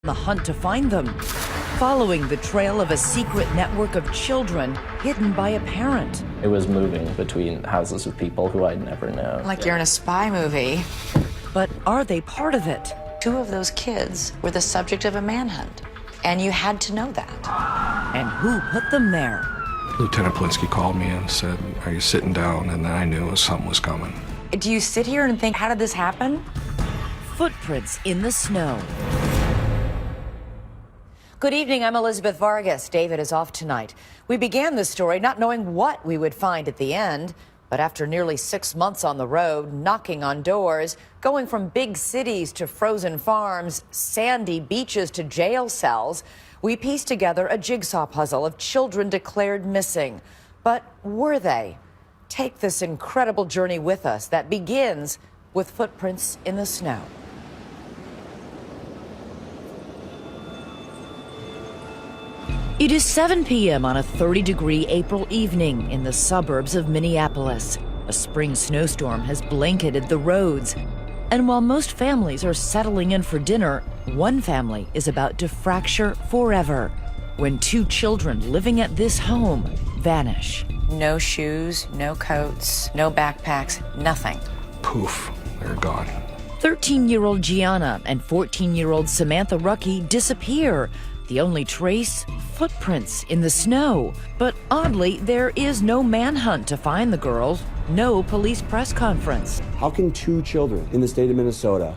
the hunt to find them, following the trail of a secret network of children hidden by a parent. It was moving between houses with people who I'd never known. Like you're in a spy movie. But are they part of it? 2 of those kids were the subject of a manhunt, and you had to know that. And who put them there? Lieutenant Plinsky called me and said, "Are you sitting down?" And then I knew something was coming. Do you sit here and think, how did this happen? Footprints in the snow. Good evening, I'm Elizabeth Vargas. David is off tonight. We began this story not knowing what we would find at the end, but after nearly 6 months on the road, knocking on doors, going from big cities to frozen farms, sandy beaches to jail cells, we pieced together a jigsaw puzzle of children declared missing. But were they? Take this incredible journey with us that begins with footprints in the snow. It is 7 p.m. on a 30-degree April evening in the suburbs of Minneapolis. A spring snowstorm has blanketed the roads. And while most families are settling in for dinner, one family is about to fracture forever when 2 children living at this home vanish. No shoes, no coats, no backpacks, nothing. Poof, they're gone. 13-year-old Gianna and 14-year-old Samantha Rucky disappear. The only trace? Footprints in the snow. But oddly, there is no manhunt to find the girls, no police press conference. How can 2 children in the state of Minnesota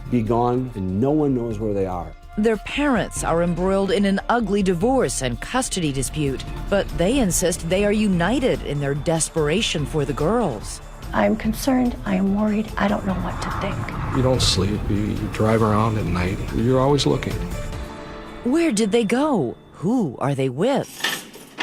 be gone and no one knows where they are? Their parents are embroiled in an ugly divorce and custody dispute, but they insist they are united in their desperation for the girls. I'm concerned, I am worried, I don't know what to think. You don't sleep, you drive around at night, you're always looking. Where did they go? Who are they with?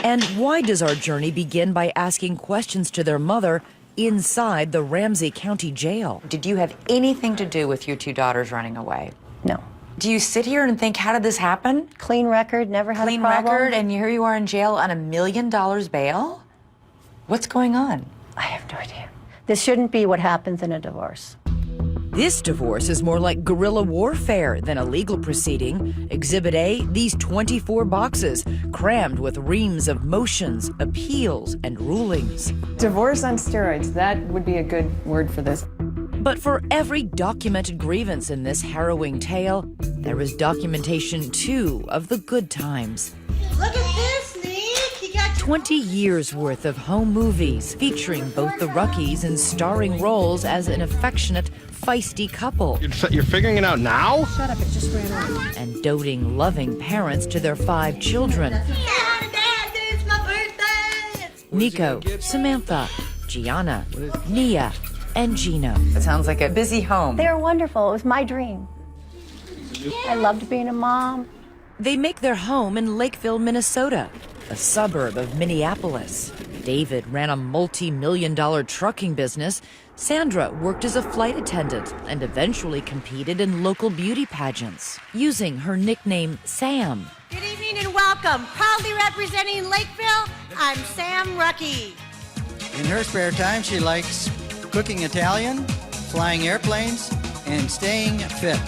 And why does our journey begin by asking questions to their mother inside the Ramsey County Jail? Did you have anything to do with your 2 daughters running away? No. Do you sit here and think, how did this happen? Clean record, never had Clean a problem. record, and here you are in jail on $1 million bail? What's going on? I have no idea. This shouldn't be what happens in a divorce. This divorce is more like guerrilla warfare than a legal proceeding. Exhibit A, these 24 boxes crammed with reams of motions, appeals, and rulings. Divorce on steroids, that would be a good word for this. But for every documented grievance in this harrowing tale, there is documentation, too, of the good times. Look at this, Nick. You got 20 years worth of home movies featuring both the Ruckies in starring roles as an affectionate, feisty couple. You're figuring it out now? Shut up, it just ran on. And doting, loving parents to their 5 children. Dad, it's my birthday. Nico, Samantha, Gianna, Nia, and Gino. It sounds like a busy home. They are wonderful, it was my dream. I loved being a mom. They make their home in Lakeville, Minnesota, a suburb of Minneapolis. David ran a multi-million-dollar trucking business. Sandra worked as a flight attendant and eventually competed in local beauty pageants, using her nickname Sam. Good evening and welcome. Proudly representing Lakeville, I'm Sam Rucky. In her spare time, she likes cooking Italian, flying airplanes, and staying fit.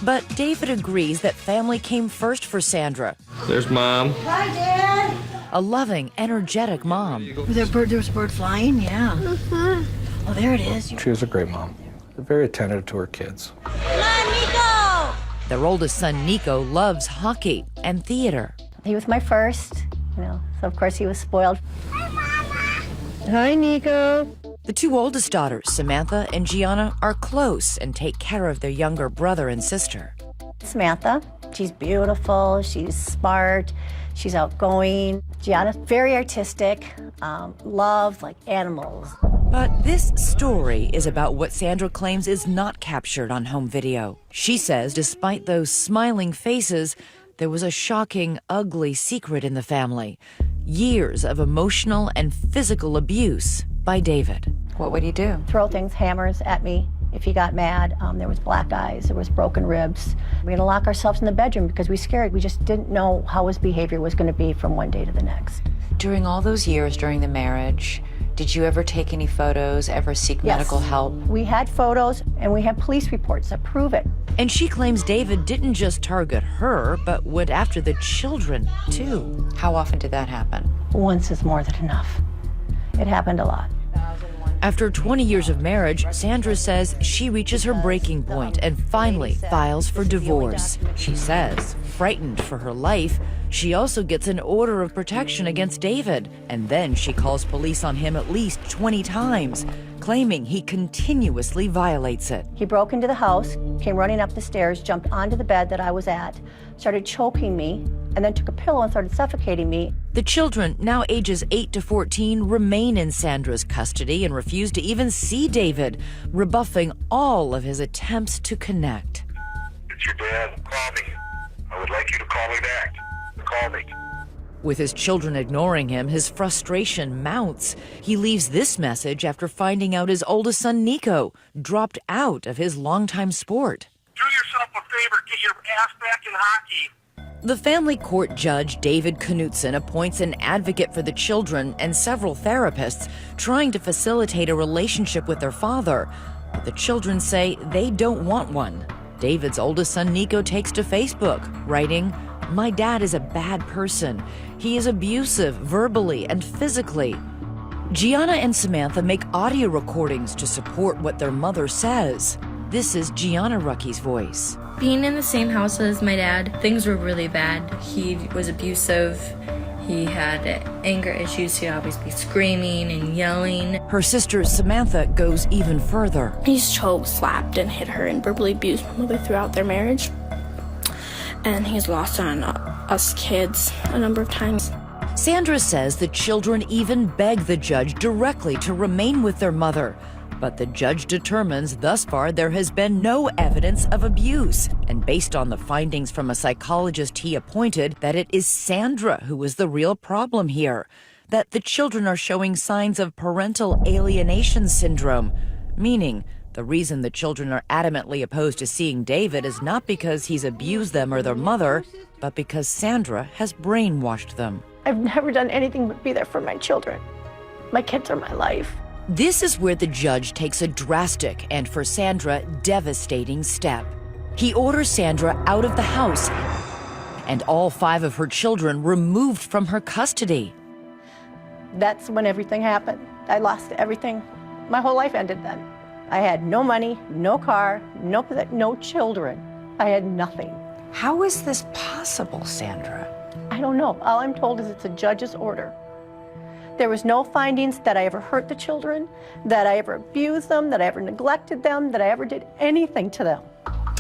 But David agrees that family came first for Sandra. There's Mom. Hi, Dad. A loving, energetic mom. There was a bird flying? Yeah. Oh, there it is. She was a great mom. Very attentive to her kids. Come on, Nico. Their oldest son, Nico, loves hockey and theater. He was my first, so of course he was spoiled. Hi, Nico. The 2 oldest daughters, Samantha and Gianna, are close and take care of their younger brother and sister. Samantha, she's beautiful, she's smart, she's outgoing. Gianna's very artistic, loves like animals. But this story is about what Sandra claims is not captured on home video. She says despite those smiling faces, there was a shocking, ugly secret in the family. Years of emotional and physical abuse by David. What would he do? Throw things, hammers at me, If he got mad, there was black eyes, there was broken ribs. We had to lock ourselves in the bedroom because we were scared. We just didn't know how his behavior was going to be from one day to the next. During all those years during the marriage, did you ever take any photos, ever seek medical help? We had photos and we had police reports that prove it. And she claims David didn't just target her, but went after the children, too. How often did that happen? Once is more than enough. It happened a lot. After 20 years of marriage, Sandra says she reaches her breaking point and finally files for divorce. She says, frightened for her life, she also gets an order of protection against David. And then she calls police on him at least 20 times, claiming he continuously violates it. He broke into the house, came running up the stairs, jumped onto the bed that I was at, started choking me, and then took a pillow and started suffocating me. The children, now ages 8 to 14, remain in Sandra's custody and refuse to even see David, rebuffing all of his attempts to connect. It's your dad. Call me. I would like you to call me back. Call me. With his children ignoring him, his frustration mounts. He leaves this message after finding out his oldest son, Nico, dropped out of his longtime sport. Do yourself a favor. Get your ass back in hockey. The family court judge, David Knutson, appoints an advocate for the children and several therapists trying to facilitate a relationship with their father. But the children say they don't want one. David's oldest son, Nico, takes to Facebook, writing, "My dad is a bad person. He is abusive verbally and physically." Gianna and Samantha make audio recordings to support what their mother says. This is Gianna Rucky's voice. Being in the same house as my dad, things were really bad. He was abusive. He had anger issues. He'd always be screaming and yelling. Her sister Samantha goes even further. He's choked, slapped, and hit her and verbally abused my mother throughout their marriage. And he's lost on us kids a number of times. Sandra says the children even beg the judge directly to remain with their mother. But the judge determines thus far there has been no evidence of abuse. And based on the findings from a psychologist he appointed, that it is Sandra who is the real problem here. That the children are showing signs of parental alienation syndrome, meaning the reason the children are adamantly opposed to seeing David is not because he's abused them or their mother, but because Sandra has brainwashed them. I've never done anything but be there for my children. My kids are my life. This is where the judge takes a drastic and, for Sandra, devastating step. He orders Sandra out of the house and all 5 of her children removed from her custody. That's when everything happened. I lost everything. My whole life ended then. I had no money, no car, no children. I had nothing. How is this possible, Sandra? I don't know. All I'm told is it's a judge's order. There was no findings that I ever hurt the children, that I ever abused them, that I ever neglected them, that I ever did anything to them.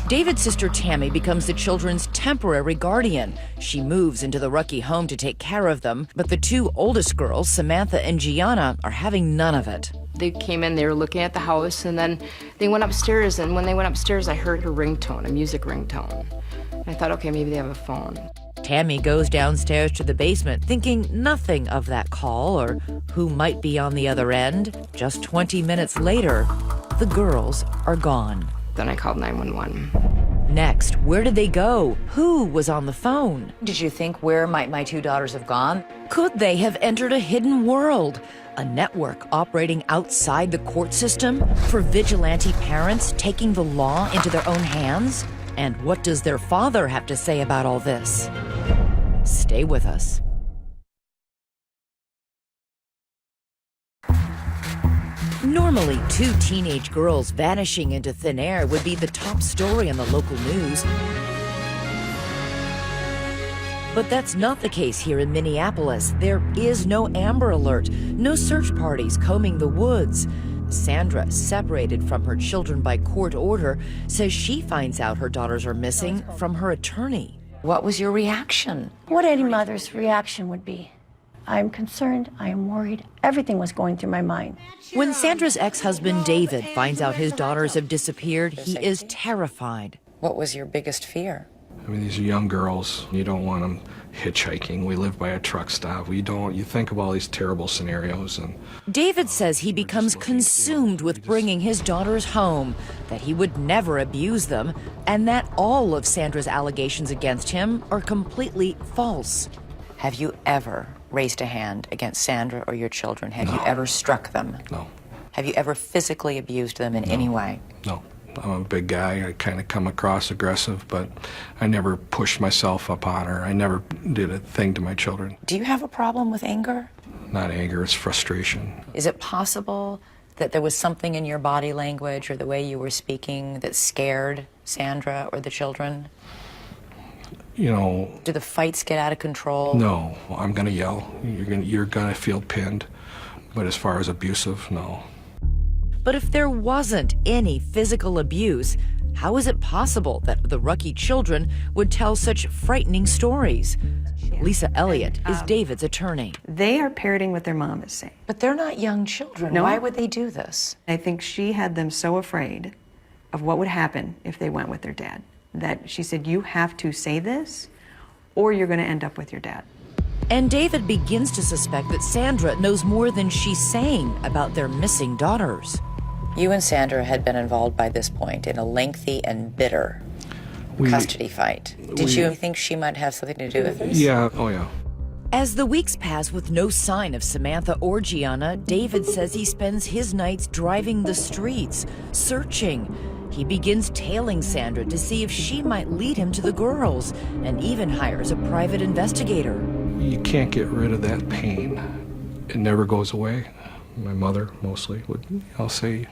David's sister Tammy becomes the children's temporary guardian. She moves into the Rucky home to take care of them, but the 2 oldest girls, Samantha and Gianna, are having none of it. They came in, they were looking at the house, and then they went upstairs, and when they went upstairs, I heard her ringtone, a music ringtone. I thought, okay, maybe they have a phone. Tammy goes downstairs to the basement, thinking nothing of that call or who might be on the other end. Just 20 minutes later, the girls are gone. Then I called 911. Next, where did they go? Who was on the phone? Did you think, where might my 2 daughters have gone? Could they have entered a hidden world? A network operating outside the court system? For vigilante parents taking the law into their own hands? And what does their father have to say about all this? Stay with us. Normally, 2 teenage girls vanishing into thin air would be the top story in the local news. But that's not the case here in Minneapolis. There is no Amber Alert, no search parties combing the woods. Sandra, separated from her children by court order, says she finds out her daughters are missing from her attorney. What was your reaction? What any mother's reaction would be. I'm concerned, I am worried. Everything was going through my mind. When Sandra's ex-husband David finds out his daughters have disappeared, he is terrified. What was your biggest fear? I mean, these are young girls. You don't want them hitchhiking. We live by a truck stop. You think of all these terrible scenarios. And David says he becomes consumed with bringing his daughters home, that he would never abuse them, and that all of Sandra's allegations against him are completely false. Have you ever raised a hand against Sandra or your children? Have you ever struck them? No. Have you ever physically abused them in any way? No. I'm a big guy. I kind of come across aggressive, but I never pushed myself upon her. I never did a thing to my children. Do you have a problem with anger? Not anger, it's frustration. Is it possible that there was something in your body language or the way you were speaking that scared Sandra or the children? You know... Do the fights get out of control? No. I'm going to yell. You're gonna feel pinned. But as far as abusive, no. But if there wasn't any physical abuse, how is it possible that the Rucky children would tell such frightening stories? Lisa Elliott is David's attorney. They are parroting what their mom is saying. But they're not young children. No. Why would they do this? I think she had them so afraid of what would happen if they went with their dad that she said, you have to say this or you're going to end up with your dad. And David begins to suspect that Sandra knows more than she's saying about their missing daughters. You and Sandra had been involved by this point in a lengthy and bitter custody fight. Did you think she might have something to do with this? Yeah, oh yeah. As the weeks pass with no sign of Samantha or Gianna, David says he spends his nights driving the streets, searching. He begins tailing Sandra to see if she might lead him to the girls, and even hires a private investigator. You can't get rid of that pain. It never goes away. My mother mostly would, I'll say,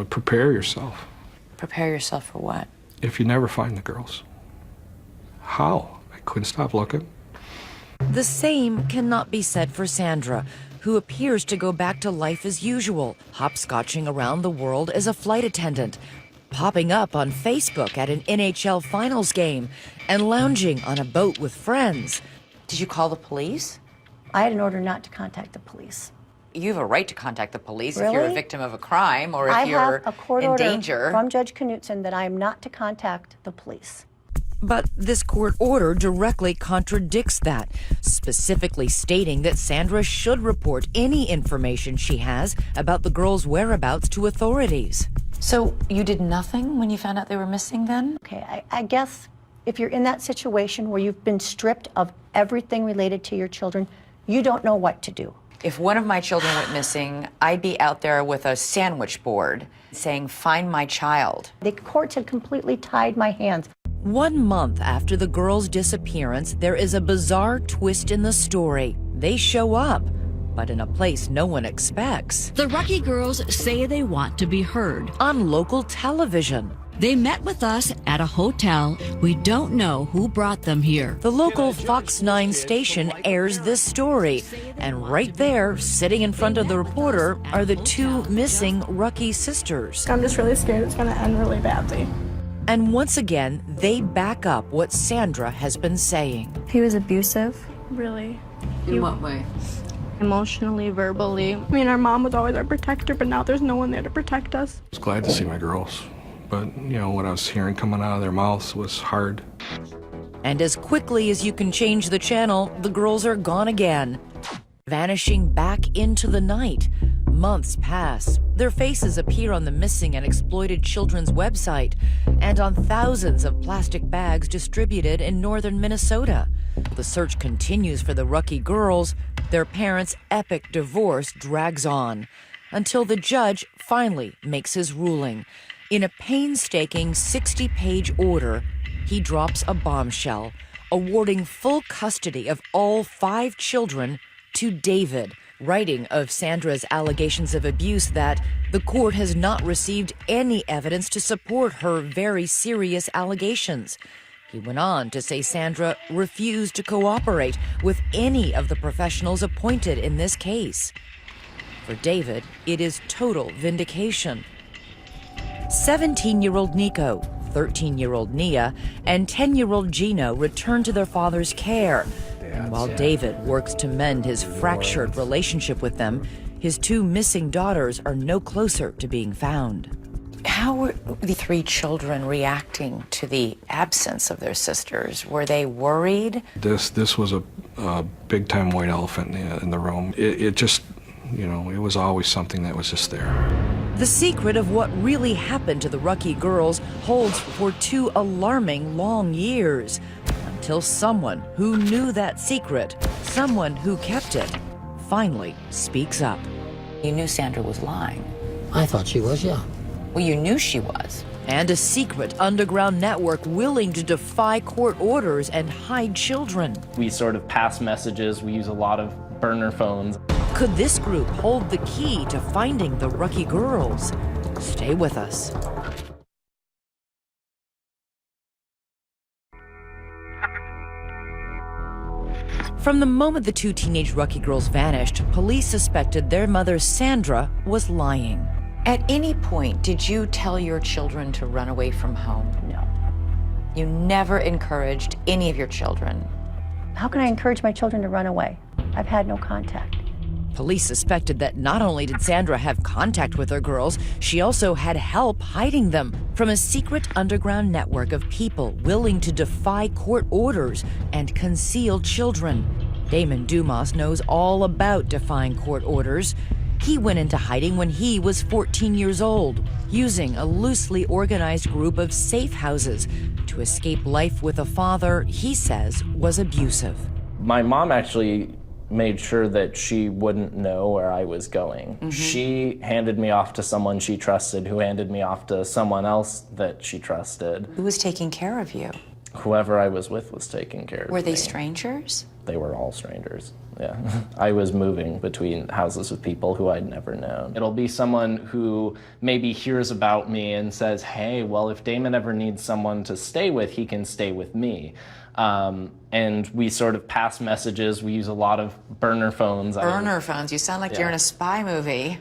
prepare yourself. Prepare yourself for what? If you never find the girls. How? I couldn't stop looking. The same cannot be said for Sandra, who appears to go back to life as usual, hopscotching around the world as a flight attendant, popping up on Facebook at an NHL finals game, and lounging on a boat with friends. Did you call the police? I had an order not to contact the police. You have a right to contact the police Really? if you're a victim of a crime or if you're I have a court in order danger. from Judge Knutson that I am not to contact the police. But this court order directly contradicts that, specifically stating that Sandra should report any information she has about the girls' whereabouts to authorities. So you did nothing when you found out they were missing then? Okay, I guess if you're in that situation where you've been stripped of everything related to your children, you don't know what to do. If one of my children went missing, I'd be out there with a sandwich board saying, "Find my child." The courts had completely tied my hands. 1 month after the girls' disappearance, there is a bizarre twist in the story. They show up, but in a place no one expects. The Rucky girls say they want to be heard. On local television. They met with us at a hotel. We don't know who brought them here. The local Fox 9 station airs this story, and right there, sitting in front of the reporter, are the two missing Rucky sisters. I'm just really scared it's going to end really badly. And once again, they back up what Sandra has been saying. He was abusive. Really? In what way? Emotionally, verbally. I mean, our mom was always our protector, but now there's no one there to protect us. I was glad to see my girls. But, what I was hearing coming out of their mouths was hard. And as quickly as you can change the channel, the girls are gone again, vanishing back into the night. Months pass. Their faces appear on the missing and exploited children's website and on thousands of plastic bags distributed in northern Minnesota. The search continues for the Rucky girls. Their parents' epic divorce drags on until the judge finally makes his ruling. In a painstaking 60-page order, he drops a bombshell, awarding full custody of all 5 children to David, writing of Sandra's allegations of abuse that the court has not received any evidence to support her very serious allegations. He went on to say Sandra refused to cooperate with any of the professionals appointed in this case. For David, it is total vindication. 17-year-old Nico, 13-year-old Nia, and 10-year-old Gino return to their father's care. And while David works to mend his fractured relationship with them, his 2 missing daughters are no closer to being found. How were the three children reacting to the absence of their sisters? Were they worried? This was a big-time white elephant in the room. It just, you know, it was always something that was just there. The secret of what really happened to the Rucky girls holds for 2 alarming long years, until someone who knew that secret, someone who kept it, finally speaks up. You knew Sandra was lying. I thought she was, yeah. Well, you knew she was. And a secret underground network willing to defy court orders and hide children. We sort of pass messages. We use a lot of burner phones. Could this group hold the key to finding the Rucky girls? Stay with us. From the moment the 2 teenage Rucky girls vanished, police suspected their mother, Sandra, was lying. At any point, did you tell your children to run away from home? No. You never encouraged any of your children? How can I encourage my children to run away? I've had no contact. Police suspected that not only did Sandra have contact with her girls, she also had help hiding them from a secret underground network of people willing to defy court orders and conceal children. Damon Dumas knows all about defying court orders. He went into hiding when he was 14 years old, using a loosely organized group of safe houses to escape life with a father he says was abusive. My mom actually made sure that she wouldn't know where I was going. Mm-hmm. She handed me off to someone she trusted, who handed me off to someone else that she trusted. Who was taking care of you? Whoever I was with was taking care of me. Were they strangers? They were all strangers, yeah. I was moving between houses with people who I'd never known. It'll be someone who maybe hears about me and says, hey, well, if Damon ever needs someone to stay with, he can stay with me. And we sort of pass messages. We use a lot of burner phones. Burner phones? You sound like you're in a spy movie.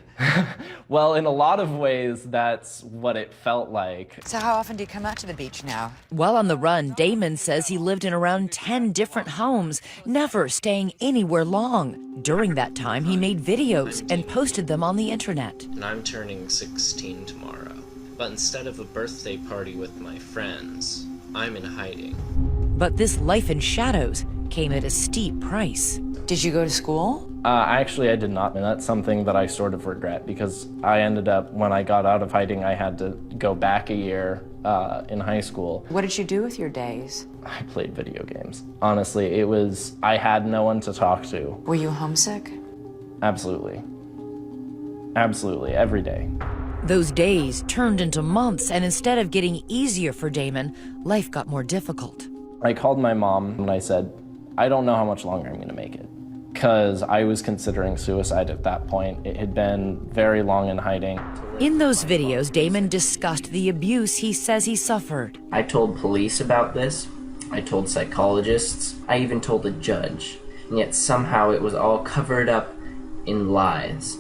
Well, in a lot of ways, that's what it felt like. So how often do you come out to the beach now? While on the run, Damon says he lived in around 10 different homes, never staying anywhere long. During that time, he made videos and posted them on the internet. And I'm turning 16 tomorrow. But instead of a birthday party with my friends, I'm in hiding. But this life in shadows came at a steep price. Did you go to school? Actually, I did not, and that's something that I sort of regret, because I ended up, when I got out of hiding, I had to go back a year in high school. What did you do with your days? I played video games. Honestly, I had no one to talk to. Were you homesick? Absolutely. Absolutely, every day. Those days turned into months, and instead of getting easier for Damon, life got more difficult. I called my mom and I said, I don't know how much longer I'm going to make it. Because I was considering suicide at that point. It had been very long in hiding. In those videos, Damon discussed the abuse he says he suffered. I told police about this. I told psychologists. I even told a judge. And yet somehow it was all covered up in lies.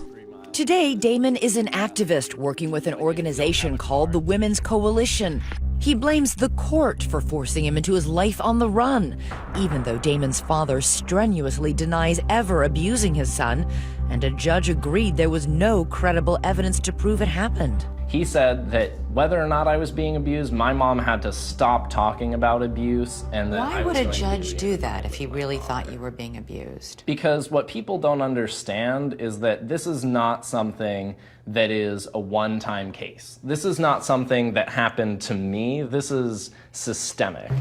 Today, Damon is an activist working with an organization called the Women's Coalition. He blames the court for forcing him into his life on the run, even though Damon's father strenuously denies ever abusing his son, and a judge agreed there was no credible evidence to prove it happened. He said that whether or not I was being abused, my mom had to stop talking about abuse, and that Why would a judge do that if he really thought you were being abused? Because what people don't understand is that this is not something that is a one-time case. This is not something that happened to me. This is systemic.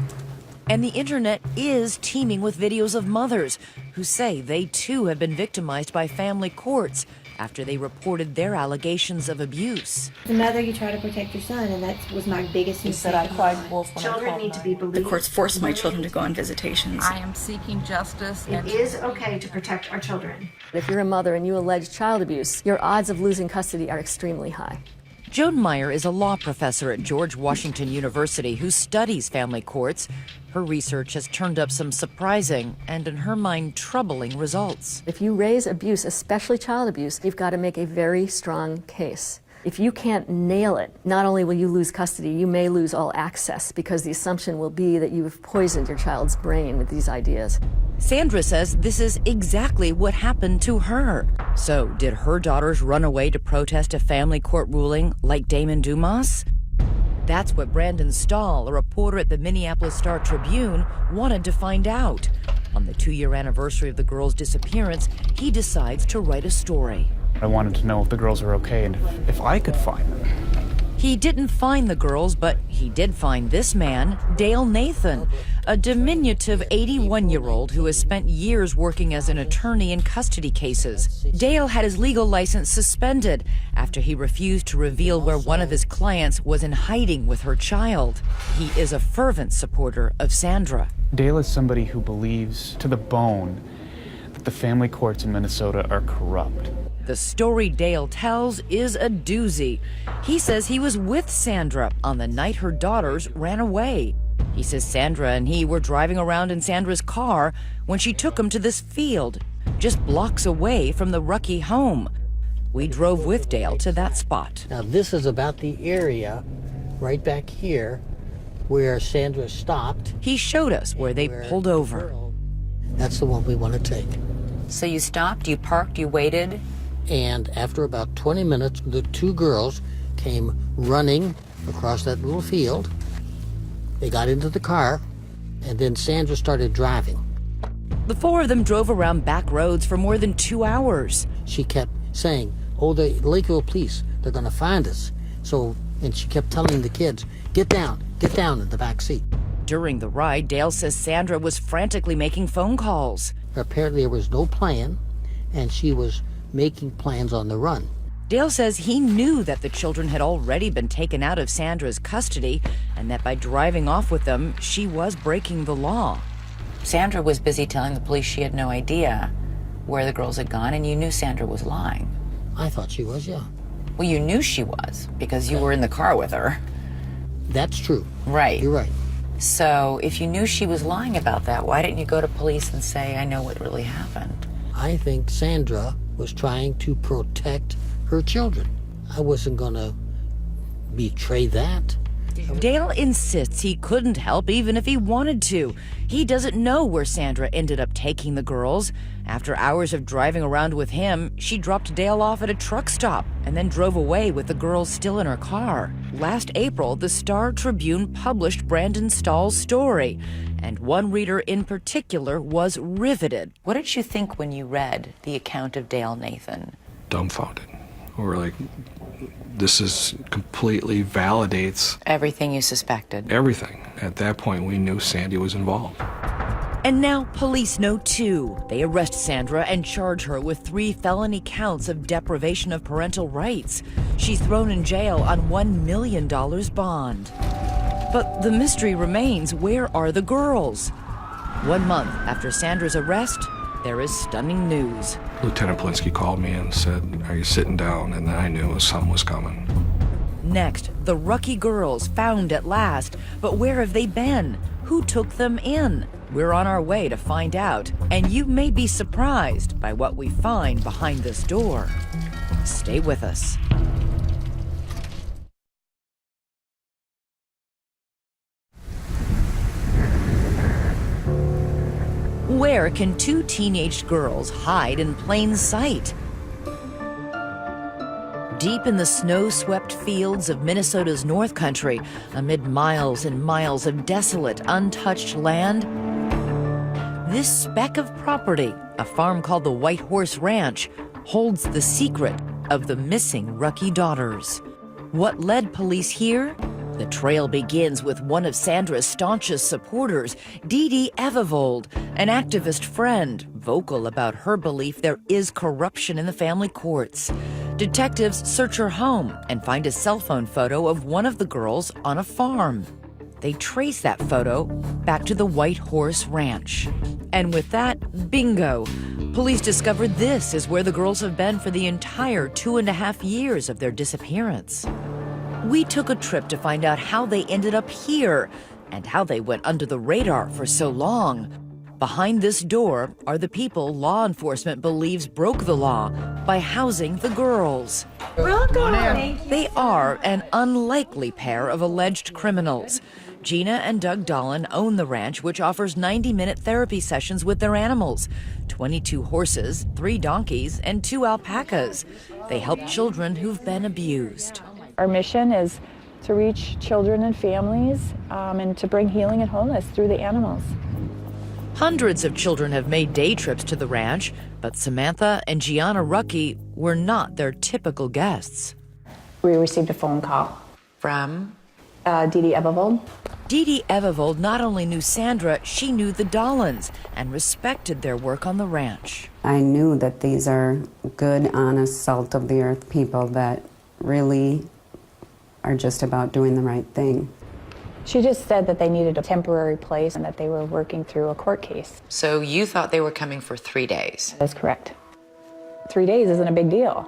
And the internet is teeming with videos of mothers who say they too have been victimized by family courts after they reported their allegations of abuse. The mother, you try to protect your son, and that was my biggest mistake. He said I cried wolf when Children need to be believed. The courts forced my children to go on visitations. I am seeking justice. It is okay to protect our children. If you're a mother and you allege child abuse, your odds of losing custody are extremely high. Joan Meyer is a law professor at George Washington University who studies family courts. Her research has turned up some surprising and, in her mind, troubling results. If you raise abuse, especially child abuse, you've got to make a very strong case. If you can't nail it, not only will you lose custody, you may lose all access, because the assumption will be that you have poisoned your child's brain with these ideas. Sandra says this is exactly what happened to her. So, did her daughters run away to protest a family court ruling like Damon Dumas? That's what Brandon Stahl, a reporter at the Minneapolis Star-Tribune, wanted to find out. On the 2-year anniversary of the girls' disappearance, he decides to write a story. I wanted to know if the girls were okay and if I could find them. He didn't find the girls, but he did find this man, Dale Nathan, a diminutive 81-year-old who has spent years working as an attorney in custody cases. Dale had his legal license suspended after he refused to reveal where one of his clients was in hiding with her child. He is a fervent supporter of Sandra. Dale is somebody who believes to the bone that the family courts in Minnesota are corrupt. The story Dale tells is a doozy. He says he was with Sandra on the night her daughters ran away. He says Sandra and he were driving around in Sandra's car when she took him to this field, just blocks away from the Rucky home. We drove with Dale to that spot. Now this is about the area right back here where Sandra stopped. He showed us where they pulled over. That's the one we want to take. So you stopped, you parked, you waited? And after about 20 minutes, the 2 girls came running across that little field. They got into the car, and then Sandra started driving. The 4 of them drove around back roads for more than 2 hours. She kept saying, oh, the Lakeville police, they're going to find us. And she kept telling the kids, get down in the back seat. During the ride, Dale says Sandra was frantically making phone calls. Apparently there was no plan, and she was making plans on the run. Dale says he knew that the children had already been taken out of Sandra's custody and that by driving off with them, she was breaking the law. Sandra was busy telling the police she had no idea where the girls had gone, and you knew Sandra was lying. I thought she was, yeah. Well, you knew she was because you were in the car with her. That's true. Right. You're right. So if you knew she was lying about that, why didn't you go to police and say, I know what really happened? I think Sandra was trying to protect her children. I wasn't going to betray that. Dale insists he couldn't help even if he wanted to. He doesn't know where Sandra ended up taking the girls. After hours of driving around with him, she dropped Dale off at a truck stop and then drove away with the girls still in her car. Last April, the Star-Tribune published Brandon Stahl's story, and one reader in particular was riveted. What did you think when you read the account of Dale Nathan? Dumbfounded. We're like, this is completely validates everything you suspected. Everything. At that point, we knew Sandy was involved. And now police know too. They arrest Sandra and charge her with 3 felony counts of deprivation of parental rights. She's thrown in jail on $1 million bond. But the mystery remains, where are the girls? 1 month after Sandra's arrest, there is stunning news. Lieutenant Polinsky called me and said, are you sitting down? And then I knew something was coming. Next, the Rucky girls found at last. But where have they been? Who took them in? We're on our way to find out. And you may be surprised by what we find behind this door. Stay with us. Where can 2 teenage girls hide in plain sight? Deep in the snow-swept fields of Minnesota's North Country, amid miles and miles of desolate, untouched land, this speck of property, a farm called the White Horse Ranch, holds the secret of the missing Rucky daughters. What led police here? The trail begins with one of Sandra's staunchest supporters, Dee Dee Evevold, an activist friend, vocal about her belief there is corruption in the family courts. Detectives search her home and find a cell phone photo of one of the girls on a farm. They trace that photo back to the White Horse Ranch. And with that, bingo! Police discovered this is where the girls have been for the entire 2.5 years of their disappearance. We took a trip to find out how they ended up here and how they went under the radar for so long. Behind this door are the people law enforcement believes broke the law by housing the girls. Welcome. They are an unlikely pair of alleged criminals. Gina and Doug Dolan own the ranch, which offers 90-minute therapy sessions with their animals. 22 horses, 3 donkeys, and 2 alpacas. They help children who've been abused. Our mission is to reach children and families and to bring healing and wholeness through the animals. Hundreds of children have made day trips to the ranch, but Samantha and Gianna Rucky were not their typical guests. We received a phone call from Dee Dee Ebevold. Dee Dee Ebevold not only knew Sandra, she knew the Dolans and respected their work on the ranch. I knew that these are good, honest, salt-of-the-earth people that really are just about doing the right thing. She just said that they needed a temporary place and that they were working through a court case. So you thought they were coming for 3 days? That's correct. 3 days isn't a big deal.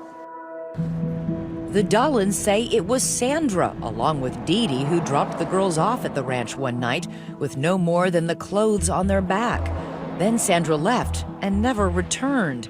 The Dolans say it was Sandra, along with Dee Dee, who dropped the girls off at the ranch one night with no more than the clothes on their back. Then Sandra left and never returned.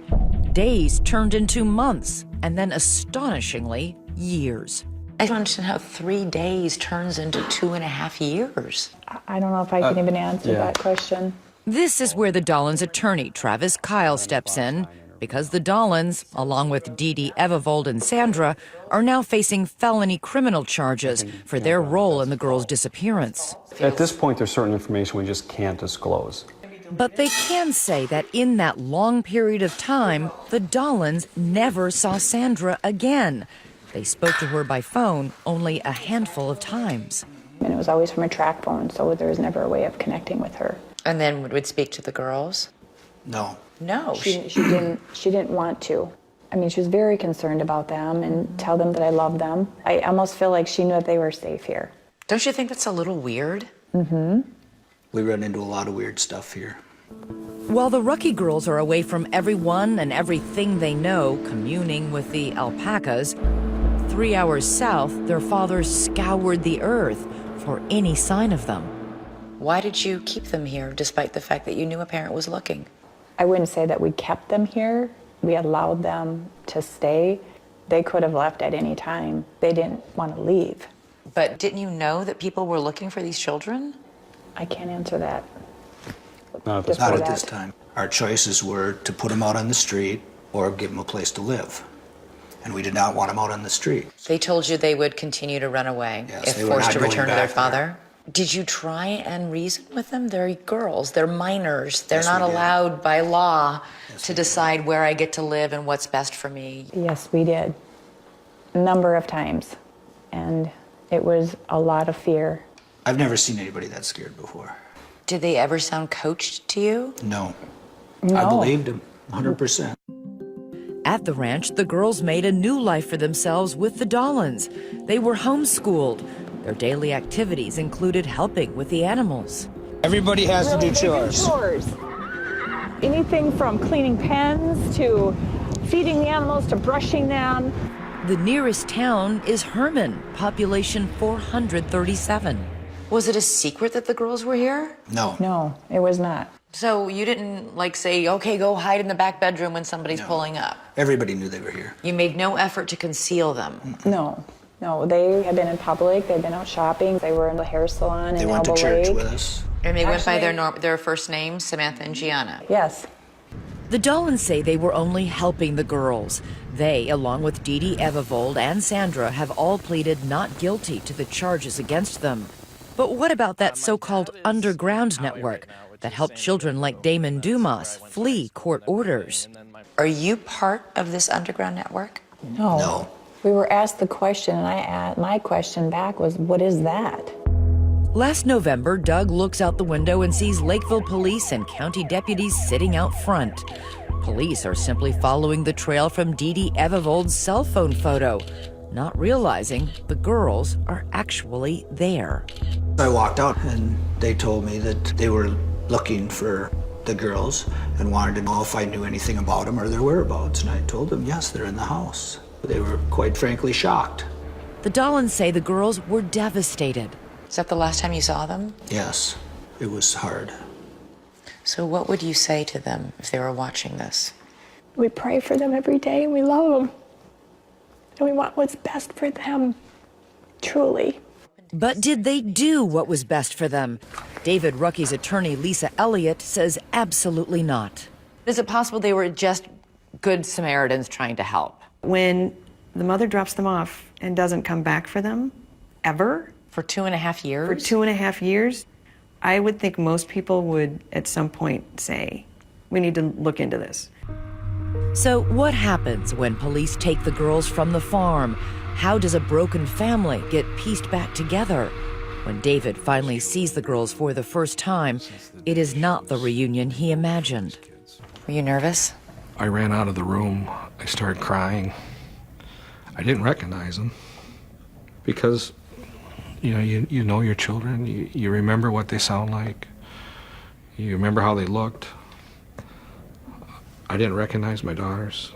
Days turned into months, and then astonishingly, years. I don't understand how 3 days turns into 2.5 years. I don't know if I can even answer that question. This is where the Dolans' attorney, Travis Kyle, steps in, because the Dolans, along with Dee Dee Ebevold and Sandra, are now facing felony criminal charges for their role in the girls' disappearance. At this point, there's certain information we just can't disclose. But they can say that in that long period of time, the Dolans never saw Sandra again. They spoke to her by phone only a handful of times. And it was always from a track phone, so there was never a way of connecting with her. And then would speak to the girls? No. No. She didn't want to. I mean, she was very concerned about them and tell them that I love them. I almost feel like she knew that they were safe here. Don't you think that's a little weird? Mm-hmm. We run into a lot of weird stuff here. While the Rucky girls are away from everyone and everything they know, communing with the alpacas, 3 hours south, their fathers scoured the earth for any sign of them. Why did you keep them here, despite the fact that you knew a parent was looking? I wouldn't say that we kept them here. We allowed them to stay. They could have left at any time. They didn't want to leave. But didn't you know that people were looking for these children? I can't answer that. Not at this time. Our choices were to put them out on the street or give them a place to live. And we did not want them out on the street. They told you they would continue to run away if they were forced not to going return to back their father? Did you try and reason with them? They're girls, they're minors. They're Yes, not we did. allowed by law to decide where I get to live and what's best for me. Yes, we did. A number of times. And it was a lot of fear. I've never seen anybody that scared before. Did they ever sound coached to you? No. No. I believed them, 100%. At the ranch, the girls made a new life for themselves with the Dolans. They were homeschooled. Their daily activities included helping with the animals. Everybody has Really to do chores. Anything from cleaning pens to feeding the animals to brushing them. The nearest town is Herman, population 437. Was it a secret that the girls were here? No. No, it was not. So you didn't say, okay, go hide in the back bedroom when somebody's pulling up? Everybody knew they were here. You made no effort to conceal them? No. No, they had been in public. They'd been out shopping. They were in the hair salon They in went Elbow to church Lake. with us. And they went by their first names, Samantha and Gianna? Yes. The Dolans say they were only helping the girls. They, along with Dee Dee Ebevold and Sandra, have all pleaded not guilty to the charges against them. But what about that so-called underground network that helped children like Damon Dumas flee court orders? Are you part of this underground network? No. No. We were asked the question, and my question back was, what is that? Last November, Doug looks out the window and sees Lakeville police and county deputies sitting out front. Police are simply following the trail from Dee Dee Ebevold's cell phone photo, not realizing the girls are actually there. I walked out and they told me that they were looking for the girls and wanted to know if I knew anything about them or their whereabouts. And I told them, yes, they're in the house. They were quite frankly shocked. The Dolans say the girls were devastated. Is that the last time you saw them? Yes, it was hard. So what would you say to them if they were watching this? We pray for them every day, and we love them. And we want what's best for them, truly. But did they do what was best for them? David Rucky's attorney, Lisa Elliott, says absolutely not. Is it possible they were just good Samaritans trying to help? When the mother drops them off and doesn't come back for them, ever. For 2.5 years? For 2.5 years, I would think most people would at some point say, we need to look into this. So what happens when police take the girls from the farm? How does a broken family get pieced back together? When David finally sees the girls for the first time, it is not the reunion he imagined. Were you nervous? I ran out of the room. I started crying. I didn't recognize them because, you know your children. You remember what they sound like. You remember how they looked. I didn't recognize my daughters.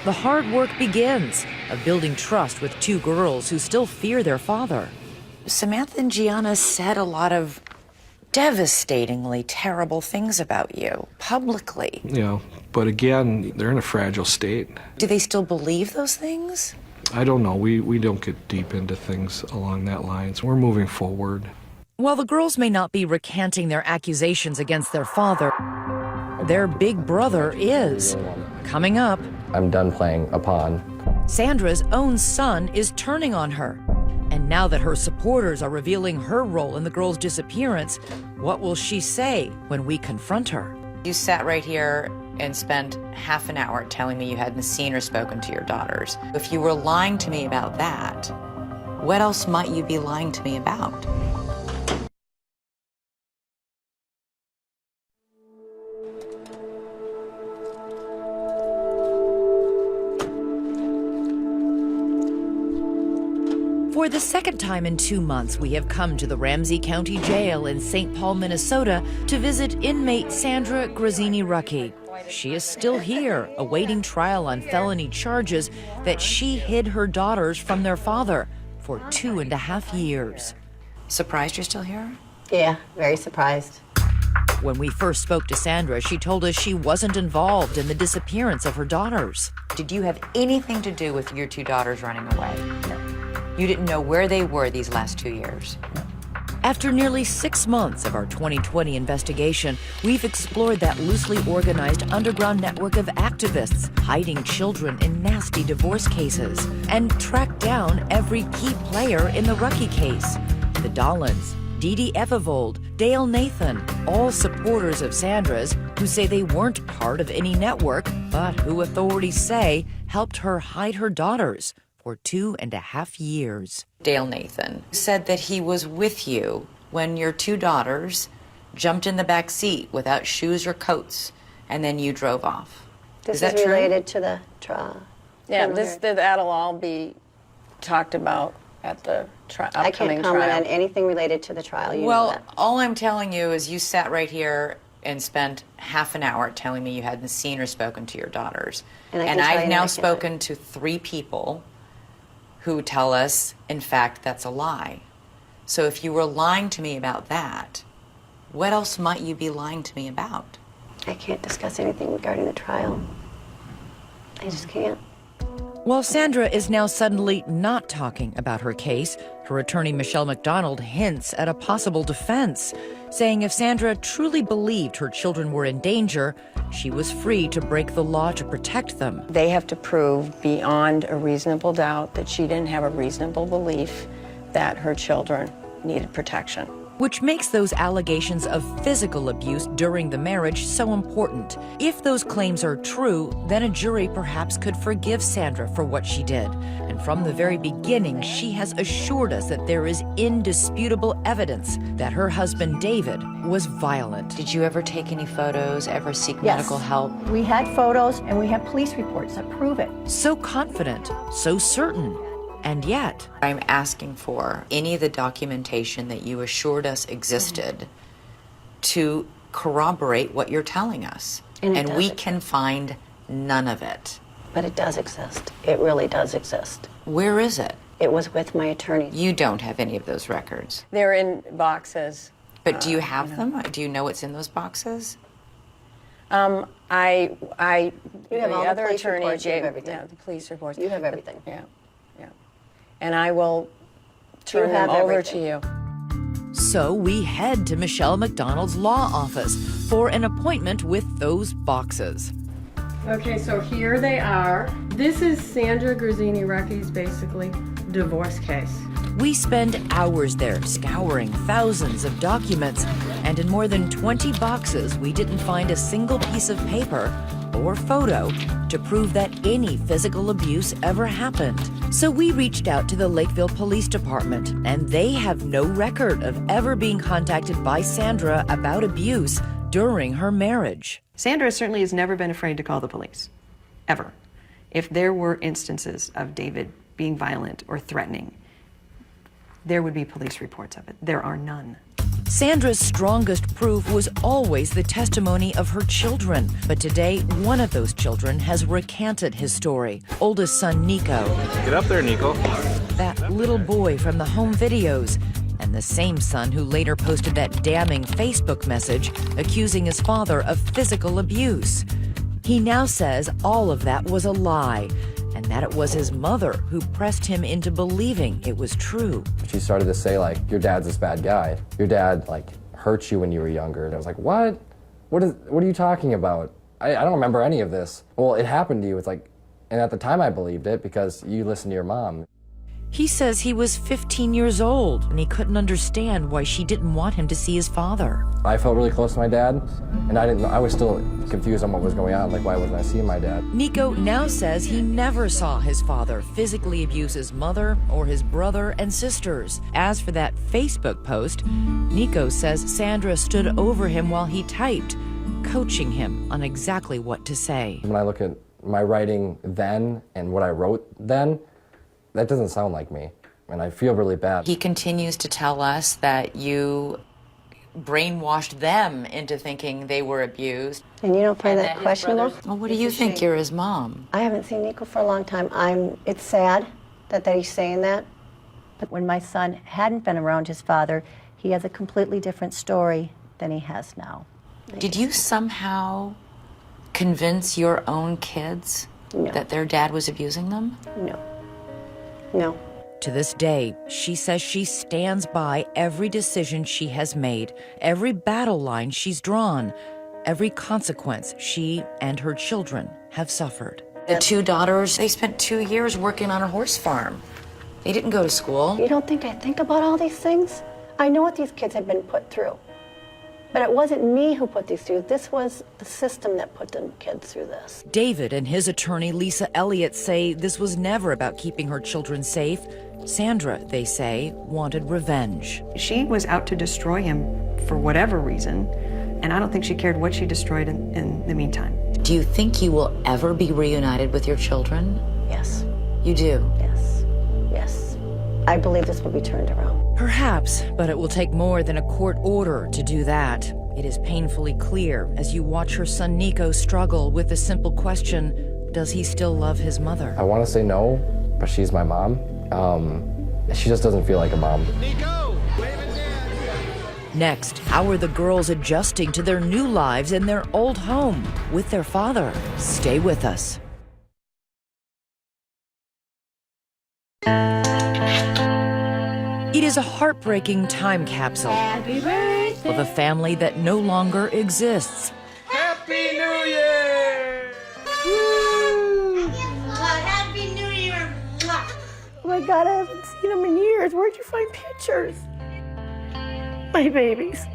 The hard work begins of building trust with two girls who still fear their father. Samantha and Gianna said a lot of devastatingly terrible things about you publicly. But again, they're in a fragile state. Do they still believe those things? I don't know. We don't get deep into things along that lines. We're moving forward. While the girls may not be recanting their accusations against their father, their big brother is. Coming up, I'm done playing a pawn. Sandra's own son is turning on her. And now that her supporters are revealing her role in the girl's disappearance, what will she say when we confront her? You sat right here and spent half an hour telling me you hadn't seen or spoken to your daughters. If you were lying to me about that, what else might you be lying to me about? For the second time in 2 months, we have come to the Ramsey County Jail in St. Paul, Minnesota, to visit inmate Sandra Grazzini-Rucky. She is still here, awaiting trial on felony charges that she hid her daughters from their father for 2.5 years. Surprised you're still here? Yeah, very surprised. When we first spoke to Sandra, she told us she wasn't involved in the disappearance of her daughters. Did you have anything to do with your two daughters running away? No. You didn't know where they were these last 2 years? After nearly 6 months of our 2020 investigation, we've explored that loosely organized underground network of activists hiding children in nasty divorce cases and tracked down every key player in the Rucky case. The Dollins, Dee Dee Evivold, Dale Nathan, all supporters of Sandra's who say they weren't part of any network, but who authorities say helped her hide her daughters for 2.5 years. Dale Nathan said that he was with you when your two daughters jumped in the back seat without shoes or coats, and then you drove off. This is that is true? related to the trial. Yeah, that'll all be talked about at the upcoming trial. I can't comment on anything related to the trial. You know Well, that. all I'm telling you is you sat right here and spent half an hour telling me you hadn't seen or spoken to your daughters. And I can tell I've you now I can't. spoken to 3 people who tell us, in fact, that's a lie. So if you were lying to me about that, what else might you be lying to me about? I can't discuss anything regarding the trial. I just can't. While Sandra is now suddenly not talking about her case, her attorney Michelle McDonald hints at a possible defense, saying if Sandra truly believed her children were in danger, she was free to break the law to protect them. They have to prove beyond a reasonable doubt that she didn't have a reasonable belief that her children needed protection. Which makes those allegations of physical abuse during the marriage so important. If those claims are true, then a jury perhaps could forgive Sandra for what she did. And from the very beginning, she has assured us that there is indisputable evidence that her husband, David, was violent. Did you ever take any photos, ever seek Yes. medical help? We had photos and we have police reports that prove it. So confident, so certain. And yet, I'm asking for any of the documentation that you assured us existed to corroborate what you're telling us. And we can find none of it. But it does exist. It really does exist. Where is it? It was with my attorney. You don't have any of those records. They're in boxes. But do you have them? Do you know what's in those boxes? You have the all other the police attorney reports, you have gave, everything. yeah, the police reports. You have everything. Yeah, yeah. And I will Turn them over to you. So we head to Michelle McDonald's law office for an appointment with those boxes. Okay, so here they are. This is Sandra Grazzini-Recky's basically divorce case. We spend hours there scouring thousands of documents, and in more than 20 boxes, we didn't find a single piece of paper or photo to prove that any physical abuse ever happened. So we reached out to the Lakeville Police Department, and they have no record of ever being contacted by Sandra about abuse during her marriage. Sandra certainly has never been afraid to call the police, ever. If there were instances of David being violent or threatening, there would be police reports of it. There are none. Sandra's strongest proof was always the testimony of her children. But today, one of those children has recanted his story. Oldest son, Nico. Get up there, Nico. That little boy from the home videos. And the same son who later posted that damning Facebook message accusing his father of physical abuse. He now says all of that was a lie, and that it was his mother who pressed him into believing it was true. She started to say, like, your dad's this bad guy. Your dad, like, hurt you when you were younger. And I was like, what? What are you talking about? I don't remember any of this. Well, it happened to you. It's like, and at the time I believed it because you listened to your mom. He says he was 15 years old and he couldn't understand why she didn't want him to see his father. I felt really close to my dad, and I was still confused on what was going on. Like, why wasn't I seeing my dad? Nico now says he never saw his father physically abuse his mother or his brother and sisters. As for that Facebook post, Nico says Sandra stood over him while he typed, coaching him on exactly what to say. When I look at my writing then and what I wrote then, that doesn't sound like me, and I feel really bad. He continues to tell us that you brainwashed them into thinking they were abused. And you don't find that questionable? Well, what do you think? You're his mom. I haven't seen Nico for a long time. It's sad that he's saying that. But when my son hadn't been around his father, he has a completely different story than he has now. Did you somehow convince your own kids that their dad was abusing them? No. No. To this day, she says she stands by every decision she has made, every battle line she's drawn, every consequence she and her children have suffered. The two daughters, they spent 2 years working on a horse farm. They didn't go to school. You don't think I think about all these things? I know what these kids have been put through. But it wasn't me who put these through. This was the system that put the kids through this. David and his attorney, Lisa Elliott, say this was never about keeping her children safe. Sandra, they say, wanted revenge. She was out to destroy him for whatever reason, and I don't think she cared what she destroyed in the meantime. Do you think you will ever be reunited with your children? Yes. You do? Yes. Yes. I believe this will be turned around. Perhaps, but it will take more than a court order to do that. It is painfully clear as you watch her son Nico struggle with the simple question, does he still love his mother? I want to say no, but she's my mom. She just doesn't feel like a mom. Next, how are the girls adjusting to their new lives in their old home with their father? Stay with us. It is a heartbreaking time capsule of a family that no longer exists. Happy New Year! Woo! Happy New Year! Oh my God, I haven't seen him in years. Where'd you find pictures? My babies.